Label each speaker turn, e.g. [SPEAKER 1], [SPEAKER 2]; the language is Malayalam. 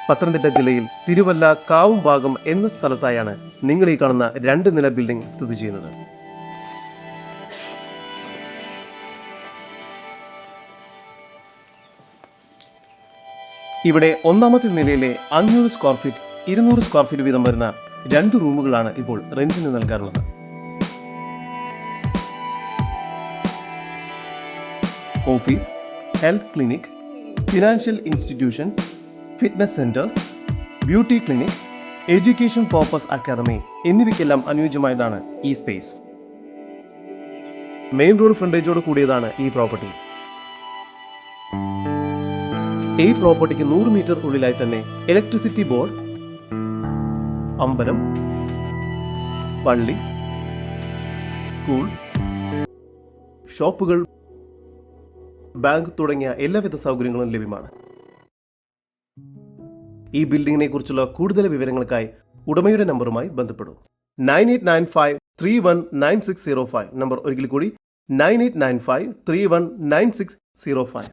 [SPEAKER 1] പത്തനംതിട്ട ജില്ലയിൽ തിരുവല്ല കാവുംഭാഗം എന്ന സ്ഥലത്തായാണ് നിങ്ങൾ ഈ കാണുന്ന 2 നില ബിൽഡിംഗ് സ്ഥിതി ചെയ്യുന്നത്. ഇവിടെ ഒന്നാമത്തെ നിലയിലെ 500 സ്ക്വയർ ഫീറ്റ് 200 സ്ക്വയർ ഫീറ്റ് വീതം വരുന്ന 2 റൂമുകളാണ് ഇപ്പോൾ റെന്റിന് നൽകാറുള്ളത്. Office, health clinic, financial institutions, fitness centres, beauty clinic, education purpose academy എന്നിവയ്ക്കെല്ലാം അനുയോജ്യമായതാണ് ഈ സ്പേസ്. മെയിൻ റോഡ് ഫ്രണ്ടേജോട് കൂടിയതാണ് ഈ പ്രോപ്പർട്ടി. ഈ പ്രോപ്പർട്ടിക്ക് 100 മീറ്റർ ഉള്ളിലായി തന്നെ ഇലക്ട്രിസിറ്റി ബോർഡ്, അമ്പലം, പള്ളി, സ്കൂൾ, ഷോപ്പുകൾ, ബാങ്ക് തുടങ്ങിയ എല്ലാവിധ സൗകര്യങ്ങളും ലഭ്യമാണ്. ഈ ബിൽഡിങ്ങിനെ കുറിച്ചുള്ള കൂടുതൽ വിവരങ്ങൾക്കായി ഉടമയുടെ നമ്പറുമായി ബന്ധപ്പെടൂ. 9895319605 നമ്പർ ഒരിക്കൽ കൂടി 9895319605.